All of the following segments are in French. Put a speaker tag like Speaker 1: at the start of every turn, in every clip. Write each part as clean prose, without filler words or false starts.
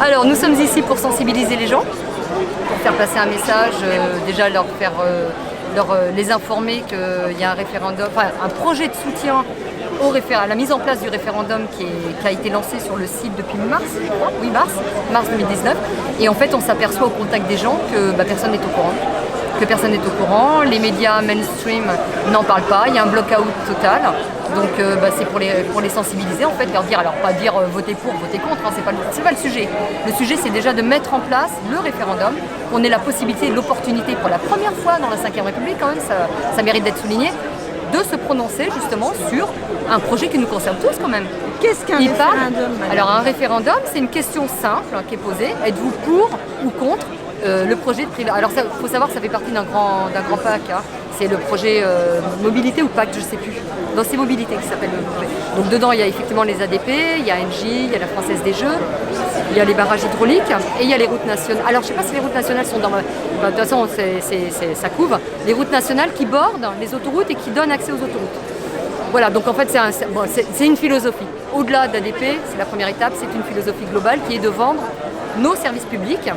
Speaker 1: Alors nous sommes ici pour sensibiliser les gens, pour faire passer un message, déjà les informer qu'il y a un référendum, enfin un projet de soutien à la mise en place du référendum qui a été lancé sur le site depuis mars, je crois, oui mars 2019. Et en fait on s'aperçoit au contact des gens que personne n'est au courant, les médias mainstream n'en parlent pas, il y a un block-out total. Donc c'est pour les sensibiliser en fait, leur dire, alors pas dire votez pour, votez contre, hein, c'est pas le sujet. Le sujet c'est déjà de mettre en place le référendum, qu'on ait la possibilité, l'opportunité pour la première fois dans la Ve République quand même, ça mérite d'être souligné, de se prononcer justement sur un projet qui nous concerne tous quand même.
Speaker 2: Qu'est-ce qu'un référendum?
Speaker 1: Alors un référendum c'est une question simple qui est posée, êtes-vous pour ou contre le projet de privatisation? Alors il faut savoir que ça fait partie d'un grand pack, hein. C'est le projet mobilité ou pacte, je ne sais plus. Non, c'est mobilité qui s'appelle le projet. Donc dedans, il y a effectivement les ADP, il y a Engie, il y a la Française des Jeux, il y a les barrages hydrauliques et il y a les routes nationales. Alors je ne sais pas si les routes nationales sont dans de toute façon, ça couvre. Les routes nationales qui bordent les autoroutes et qui donnent accès aux autoroutes. Voilà, donc en fait c'est une philosophie. Au-delà d'ADP, c'est la première étape, c'est une philosophie globale qui est de vendre nos services publics.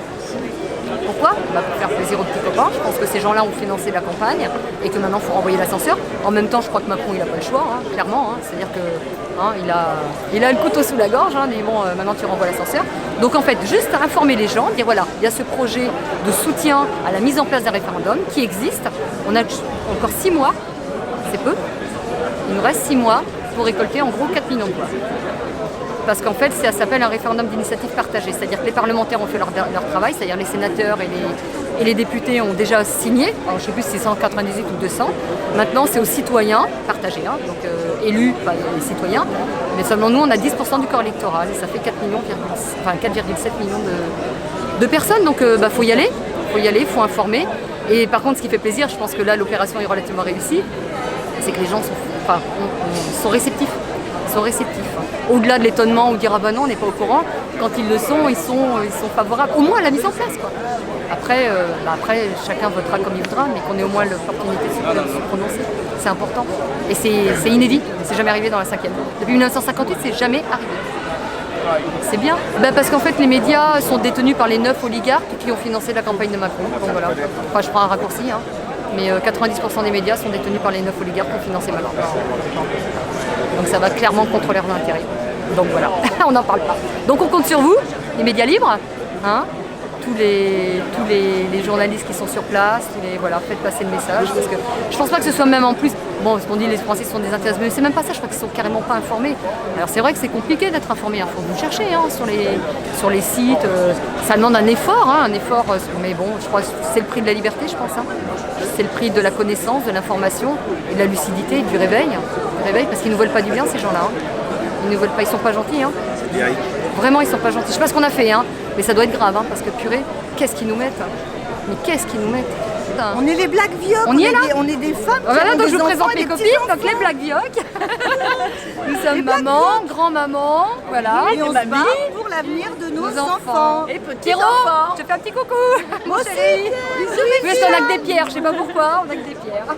Speaker 1: Pourquoi? Pour faire plaisir aux petits copains. Je pense que ces gens-là ont financé la campagne et que maintenant il faut renvoyer l'ascenseur. En même temps, je crois que Macron il n'a pas le choix, hein, clairement. Hein. C'est-à-dire que il a le couteau sous la gorge. Hein, dit bon, maintenant tu renvoies l'ascenseur. Donc en fait, juste informer les gens, dire voilà, il y a ce projet de soutien à la mise en place d'un référendum qui existe. On a encore 6 mois, c'est peu. Il nous reste 6 mois pour récolter en gros 4 millions de voix. Parce qu'en fait, ça s'appelle un référendum d'initiative partagée. C'est-à-dire que les parlementaires ont fait leur travail, c'est-à-dire les sénateurs et les députés ont déjà signé. Alors, je ne sais plus si c'est 198 ou 200. Maintenant, c'est aux citoyens partagés, hein, donc élus, pas les citoyens. Mais seulement nous, on a 10% du corps électoral et ça fait 4,7 millions de personnes. Donc, faut y aller, il faut informer. Et par contre, ce qui fait plaisir, je pense que là, l'opération est relativement réussie, c'est que les gens sont réceptifs. Au-delà de l'étonnement ou dire ah ben non on n'est pas au courant, quand ils le sont, ils sont favorables, au moins à la mise en place quoi. Après chacun votera comme il voudra, mais qu'on ait au moins l'opportunité de se prononcer, c'est important. Et c'est inédit, c'est jamais arrivé dans la 5e. Depuis 1958, c'est jamais arrivé. C'est bien, parce qu'en fait les médias sont détenus par les 9 oligarques qui ont financé la campagne de Macron. Donc voilà, enfin, je prends un raccourci, hein. Mais 90% des médias sont détenus par les 9 oligarques qui ont financé Macron. Donc ça va clairement contre leurs intérêts. Donc voilà, on n'en parle pas. Donc on compte sur vous, les médias libres, hein, tous les journalistes qui sont sur place, faites passer le message. Parce que je pense pas que ce soit même en plus, bon, ce qu'on dit les Français sont désintéressés, mais c'est même pas ça, je crois qu'ils sont carrément pas informés. Alors c'est vrai que c'est compliqué d'être informé, il faut vous chercher hein, sur les sites, ça demande un effort, mais bon, je crois que c'est le prix de la liberté, je pense. Hein. C'est le prix de la connaissance, de l'information et de la lucidité, du réveil, parce qu'ils ne nous veulent pas du bien ces gens-là. Hein. Ils ne veulent pas, ils sont pas gentils. Hein. Vraiment, ils sont pas gentils. Je sais pas ce qu'on a fait, hein, mais ça doit être grave, hein, parce que purée, qu'est-ce qu'ils nous mettent? Mais qu'est-ce qu'ils nous mettent? Putain.
Speaker 2: On est les Black Vioques,
Speaker 1: on est là.
Speaker 2: On est des femmes.
Speaker 1: Voilà, donc je vous présente mes copines, donc les Black Vioques. Nous sommes maman, grand-maman, voilà.
Speaker 2: Et on se bat pour l'avenir de nos enfants.
Speaker 1: Et petits-enfants. Je te fais un petit coucou.
Speaker 2: Moi aussi.
Speaker 1: Bisous, on a que des pierres, je sais pas pourquoi, on a que des pierres.